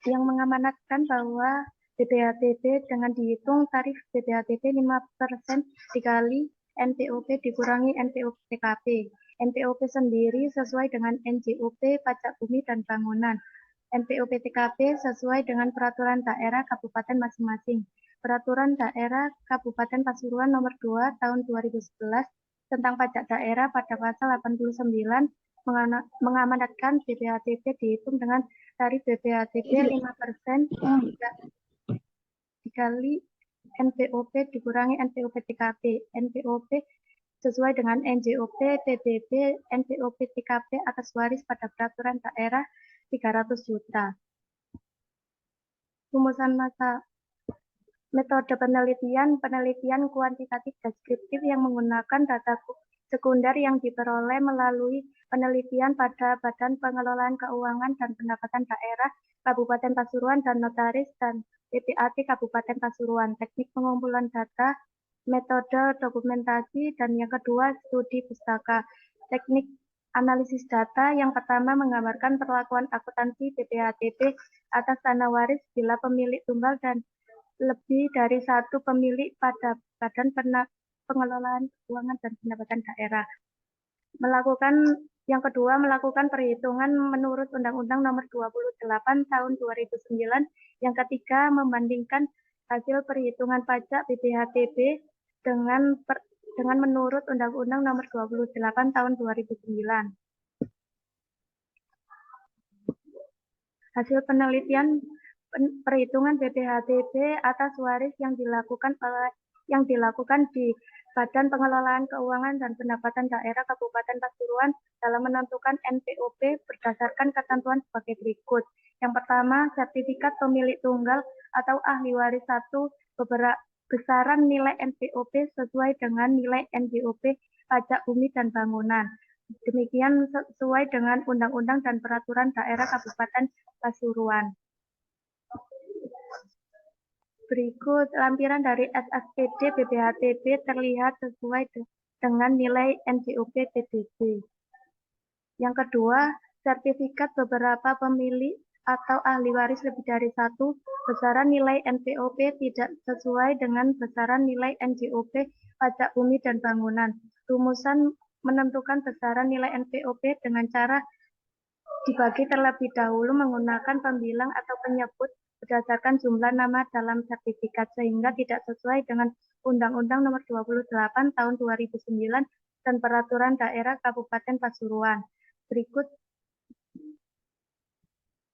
yang mengamanatkan bahwa BPHTB dengan dihitung tarif BPHTB 5% dikali NPOP dikurangi NPOP TKP. NPOP sendiri sesuai dengan NJOP pajak bumi dan bangunan. NPOP TKP sesuai dengan peraturan daerah kabupaten masing-masing. Peraturan daerah Kabupaten Pasuruan nomor 2 tahun 2011 tentang pajak daerah pada pasal 89 mengamanatkan BPHTB dihitung dengan tarif BPHTB 5% dikali NPOP dikurangi NPOP TKP. NPOP sesuai dengan NJOP PBB NPOP TKP atas waris pada peraturan daerah 300 juta. Rumusan masa metode penelitian kuantitatif deskriptif yang menggunakan data sekunder yang diperoleh melalui penelitian pada Badan Pengelolaan Keuangan dan Pendapatan Daerah Kabupaten Pasuruan dan Notaris dan PPAT Kabupaten Pasuruan. Teknik pengumpulan data, metode dokumentasi, dan yang kedua studi pustaka. Teknik analisis data yang pertama menggambarkan perlakuan akuntansi BPHTB atas tanah waris bila pemilik tunggal dan lebih dari satu pemilik pada Badan Pengelolaan Keuangan dan Pendapatan Daerah. Yang kedua, melakukan perhitungan menurut Undang-Undang Nomor 28 Tahun 2009. Yang ketiga, membandingkan hasil perhitungan pajak BPHTB dengan menurut Undang-Undang Nomor 28 Tahun 2009. Hasil penelitian perhitungan BPHTB atas waris yang dilakukan di Badan Pengelolaan Keuangan dan Pendapatan Daerah Kabupaten Pasuruan dalam menentukan NPOP berdasarkan ketentuan sebagai berikut. Yang pertama, sertifikat pemilik tunggal atau ahli waris 1 besaran nilai NPOP sesuai dengan nilai NJOP pajak bumi dan bangunan. Demikian sesuai dengan undang-undang dan peraturan daerah Kabupaten Pasuruan. Berikut lampiran dari SSPD BPHTB terlihat sesuai dengan nilai NJOP PBB. Yang kedua, sertifikat beberapa pemilik atau ahli waris lebih dari satu, besaran nilai NPOP tidak sesuai dengan besaran nilai NJOP pajak bumi dan bangunan. Rumusan menentukan besaran nilai NPOP dengan cara dibagi terlebih dahulu menggunakan pembilang atau penyebut berdasarkan jumlah nama dalam sertifikat sehingga tidak sesuai dengan Undang-Undang Nomor 28 Tahun 2009 dan Peraturan Daerah Kabupaten Pasuruan. Berikut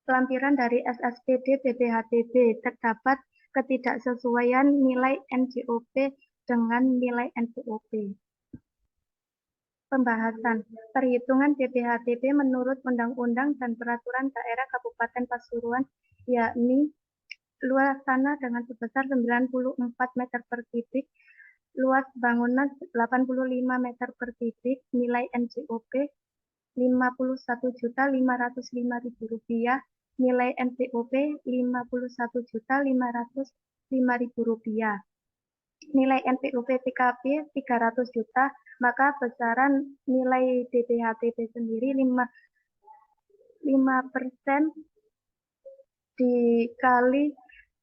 lampiran dari SSPD BPHTB. Terdapat ketidaksesuaian nilai NJOP dengan nilai NPOP. Pembahasan perhitungan BPHTB menurut Undang-Undang dan Peraturan Daerah Kabupaten Pasuruan, yakni luas tanah dengan sebesar 94 meter per kubik, luas bangunan 85 meter per kubik, nilai NJOP Rp51.505.000, nilai NPOP Rp51.505.000. Nilai NPOP TKP 300 juta, maka besaran nilai BPHTB sendiri 5% dikali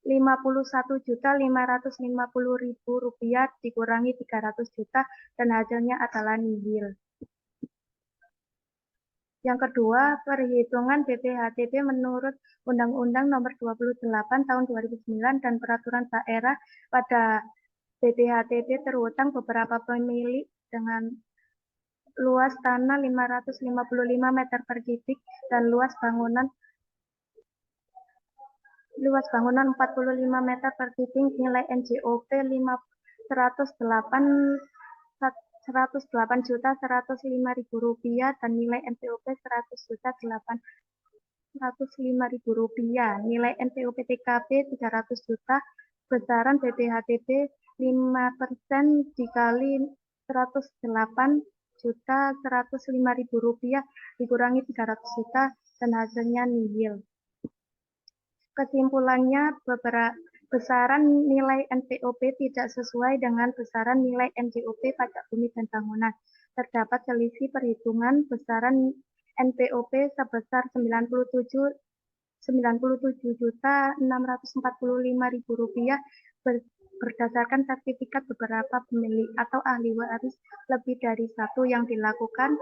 Rp51.550.000 dikurangi 300 juta dan hasilnya adalah nihil. Yang kedua, perhitungan BPHTB menurut Undang-Undang Nomor 28 Tahun 2009 dan Peraturan Daerah pada BPHTB terutang beberapa pemilik dengan luas tanah 555 meter per kubik dan luas bangunan 45 meter per kubik, nilai NJOP Rp108.105.000 dan nilai NPOP Rp100.805.000. Nilai NPOP TKP 300 juta, besaran BPHTB 5% dikali Rp108.105.000 dikurangi 300 juta dan hasilnya nihil. Kesimpulannya, besaran nilai NPOP tidak sesuai dengan besaran nilai NJOP pajak bumi dan bangunan. Terdapat selisih perhitungan besaran NPOP sebesar Rp97.645.000 berdasarkan sertifikat beberapa pemilik atau ahli waris lebih dari satu yang dilakukan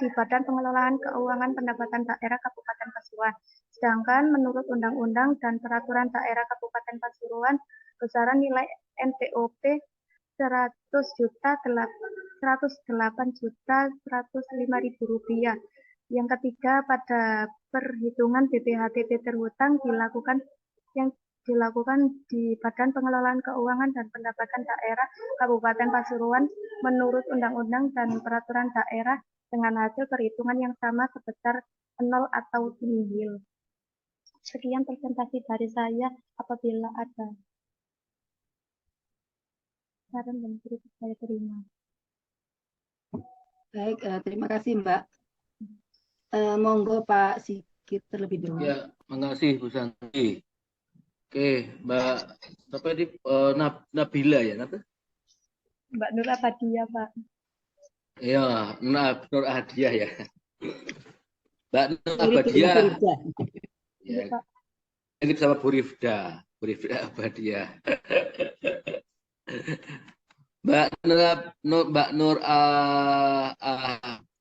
di Badan Pengelolaan Keuangan Pendapatan Daerah Kabupaten Pasuruan. Sedangkan menurut Undang-Undang dan Peraturan Daerah Kabupaten Pasuruan, besaran nilai NPOP Rp108.105.000. Yang ketiga, pada perhitungan BPHTB terhutang yang dilakukan di Badan Pengelolaan Keuangan dan Pendapatan Daerah Kabupaten Pasuruan menurut Undang-Undang dan Peraturan Daerah dengan hasil perhitungan yang sama sebesar 0 atau nihil. Sekian presentasi dari saya. Apabila ada saran dan kritik saya terima. Baik, terima kasih Mbak. Monggo Pak Sigit terlebih dulu. Ya, makasih Bu Santi. Oke, Mbak apa ini Nabila ya, Mbak Nur Abadiah, Pak. Ya, Nur Hadiah ya. Mbak Nur Abadiah. Ya, ini sama Bu Rifda Abadiah. Mbak Nur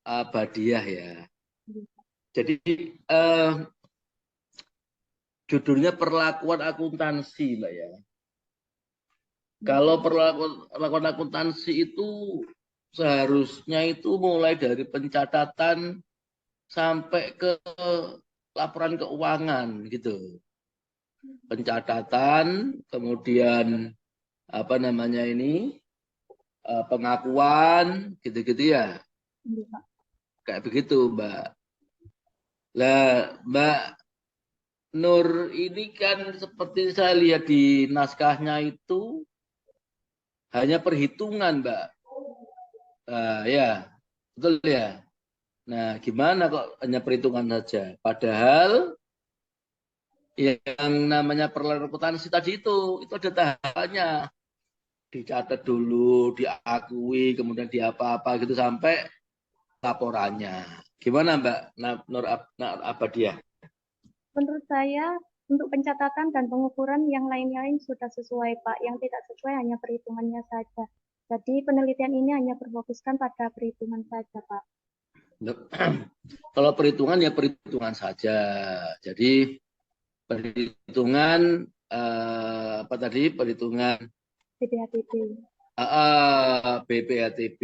Abadiah ya. Jadi judulnya perlakuan akuntansi, Mbak ya. Kalau perlakuan akuntansi itu seharusnya itu mulai dari pencatatan sampai ke laporan keuangan gitu. Pencatatan, kemudian apa namanya ini pengakuan gitu-gitu ya. Kayak begitu, Mbak. Lah, Mbak Nur ini kan seperti saya lihat di naskahnya itu hanya perhitungan, Mbak. Ya, betul ya. Nah, gimana kok hanya perhitungan saja? Padahal yang namanya perlakuan akuntansi tadi itu ada tahapannya. Dicatat dulu, diakui, kemudian diapa-apa gitu sampai laporannya. Gimana Mbak Nur Abadiah? Menurut saya, untuk pencatatan dan pengukuran yang lain-lain sudah sesuai, Pak. Yang tidak sesuai hanya perhitungannya saja. Jadi penelitian ini hanya berfokuskan pada perhitungan saja, Pak. Kalau perhitungan ya perhitungan saja. Jadi perhitungan apa tadi? Perhitungan BPHTB. BPHTB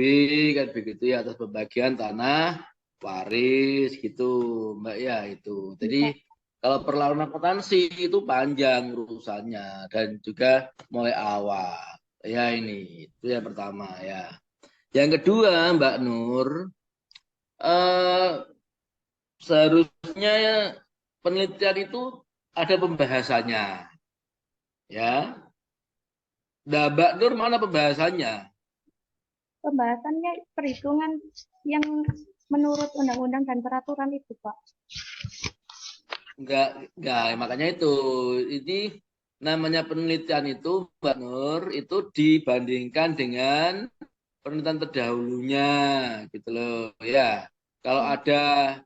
kan begitu ya, atas pembagian tanah waris gitu, Mbak ya itu. Jadi kalau perlawanan akuntansi itu panjang urusannya dan juga mulai awal. Ya ini itu yang pertama ya. Yang kedua Mbak Nur, seharusnya penelitian itu ada pembahasannya, ya. Nah, Mbak Nur mana pembahasannya? Pembahasannya perhitungan yang menurut undang-undang dan peraturan itu, Pak. Enggak, makanya itu. Ini namanya penelitian itu, Mbak Nur, itu dibandingkan dengan penelitian terdahulunya, gitu loh. Ya, kalau ada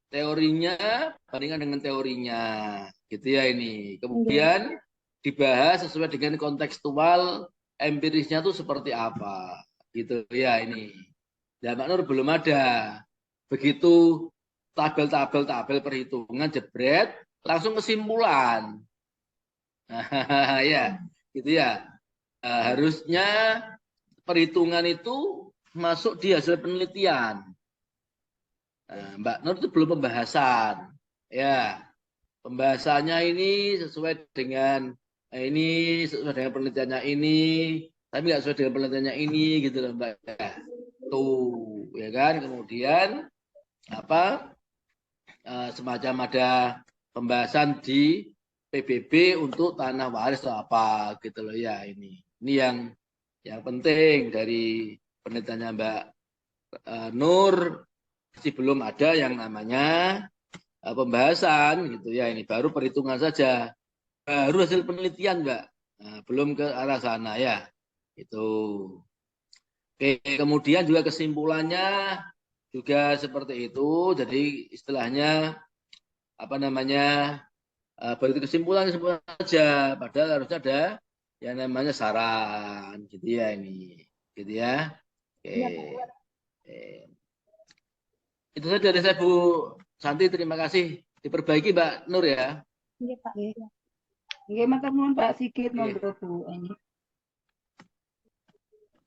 teorinya, bandingkan dengan teorinya, gitu ya ini. Kemudian dibahas sesuai dengan kontekstual empirisnya itu seperti apa, gitu ya ini. Dan Mbak Nur belum ada. Begitu tabel perhitungan jebret, langsung kesimpulan. Ya, gitu ya. Harusnya perhitungan itu masuk di hasil penelitian. Mbak Nur itu belum pembahasan. Ya, pembahasannya ini sesuai dengan penelitiannya ini, tapi nggak sesuai dengan penelitiannya ini, gitu loh Mbak. Tuh, ya kan. Kemudian apa? Semacam ada pembahasan di PBB untuk tanah waris atau apa, gitu loh ya ini. Ini yang penting dari penelitiannya Mbak Nur. Masih belum ada yang namanya pembahasan gitu ya, ini baru perhitungan saja, baru hasil penelitian Mbak, belum ke arah sana ya itu. Oke, kemudian juga kesimpulannya juga seperti itu. Jadi istilahnya apa namanya beri kesimpulan saja. Padahal harusnya ada yang namanya saran, gitu ya ini, gitu ya. Oke. Iya, Pak. Oke. Itu saja dari saya Bu Santi. Terima kasih. Diperbaiki Mbak Nur ya. Iya, Pak. Oke. Iya. Oke, matur nuwun Pak Sigit, Oke. monggo Bu Eni.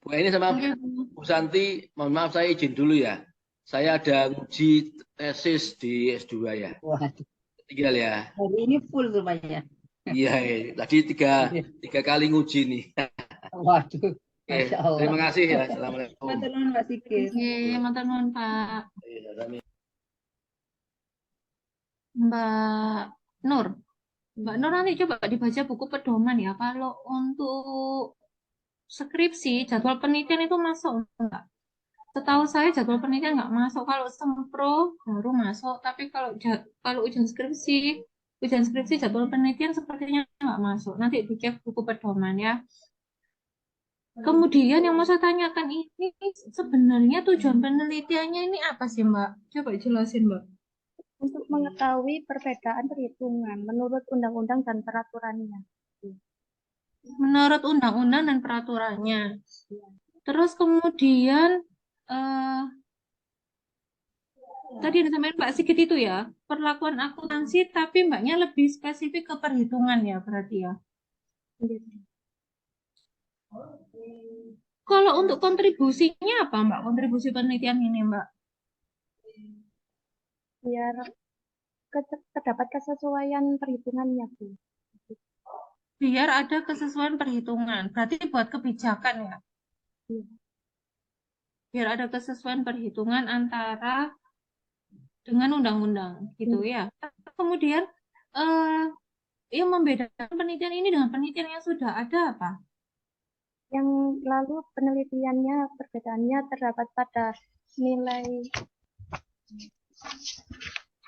Bu ini sama Oke, Bu. Bu Santi, mohon maaf saya izin dulu ya. Saya ada uji tesis di S2 ya. Waduh, Tinggal ya. hari ini full rupanya. Iya, tadi tiga kali nguji nih. Waduh, Oke, Masya Allah. terima kasih ya. Assalamualaikum. Matur nuwun Pak Sigit. Oke, matur nuwun, Pak. Iya, kami. Mbak Nur. Mbak Nur nanti coba dibaca buku pedoman ya. Kalau untuk skripsi, jadwal penelitian itu masuk enggak? Setahu saya jadwal penelitian nggak masuk. Kalau sempro baru masuk. Tapi kalau ujian skripsi jadwal penelitian sepertinya nggak masuk. Nanti dicek buku pedoman ya. Kemudian yang mau saya tanyakan ini sebenarnya tujuan penelitiannya ini apa sih Mbak? Coba jelasin Mbak. Untuk mengetahui perbedaan perhitungan menurut undang-undang dan peraturannya. Menurut undang-undang dan peraturannya. Terus kemudian tadi yang disampaikan Pak Sigit itu ya, perlakuan akuntansi tapi Mbaknya lebih spesifik ke perhitungan ya berarti ya. Iya. Kalau untuk kontribusinya apa Mbak? Kontribusi penelitian ini Mbak? Biar terdapat kesesuaian perhitungannya, Bu. Biar ada kesesuaian perhitungan. Berarti buat kebijakan ya. Iya. Biar ada kesesuaian perhitungan antara dengan undang-undang gitu ya. Kemudian yang membedakan penelitian ini dengan penelitian yang sudah ada apa? Yang lalu penelitiannya perbedaannya terdapat pada nilai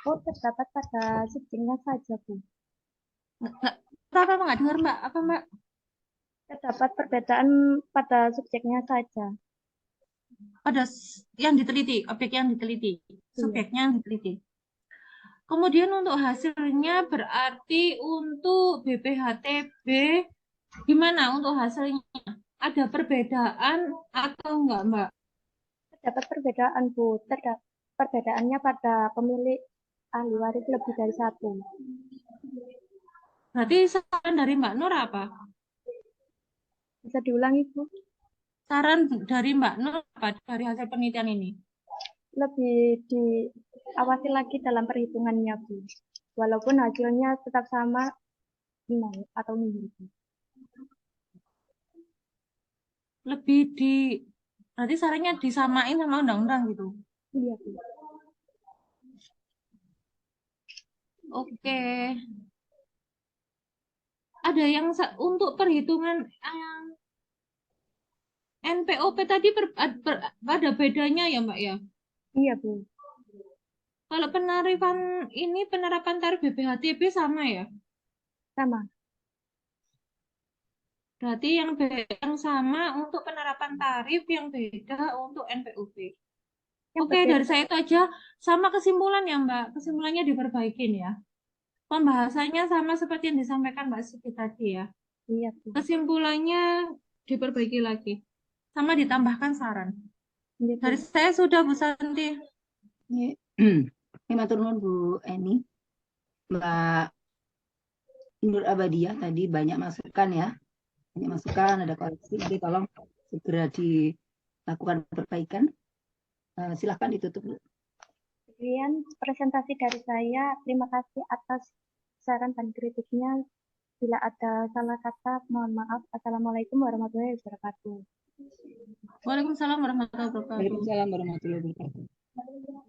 terdapat pada subjeknya saja, Bu. Nggak dengar Mbak? Apa Mbak? Terdapat perbedaan pada subjeknya saja. Pada yang diteliti, objek yang diteliti, subjeknya yang diteliti. Kemudian untuk hasilnya berarti untuk BPHTB gimana untuk hasilnya? Ada perbedaan atau enggak Mbak? Terdapat perbedaan, Bu. Perbedaannya pada pemilik ahli waris lebih dari satu. Berarti saran dari Mbak Nur apa? Bisa diulangi, Bu? Saran dari Mbak Nur apa dari hasil penelitian ini? Lebih diawasi lagi dalam perhitungannya, Bu. Walaupun hasilnya tetap sama, 0 atau minus. Berarti sarannya disamain sama undang-undang gitu. Iya, Bu. Oke. Ada yang untuk perhitungan yang NPOP tadi ada bedanya ya Mbak ya? Iya, Bu. Kalau penerapan tarif BPHTB sama ya? Sama. Berarti yang sama untuk penerapan tarif, yang beda untuk NPOP. Oke, dari saya itu aja. Sama kesimpulan ya Mbak. Kesimpulannya diperbaikin ya. Pembahasannya sama seperti yang disampaikan Mbak Siti tadi ya. Iya, Bu. Kesimpulannya diperbaiki lagi. Sama ditambahkan saran. Iya, Bu. Dari saya sudah Bu Santi. Matur nuwun Bu Eni. Mbak Nur Abadiah tadi banyak masukan ya. Banyak masukan, ada koreksi. Jadi tolong segera dilakukan perbaikan. Silahkan ditutup. Sekian presentasi dari saya. Terima kasih atas saran dan kritiknya. Bila ada salah kata, mohon maaf. Assalamualaikum warahmatullahi wabarakatuh. Waalaikumsalam warahmatullahi wabarakatuh. Waalaikumsalam warahmatullahi wabarakatuh.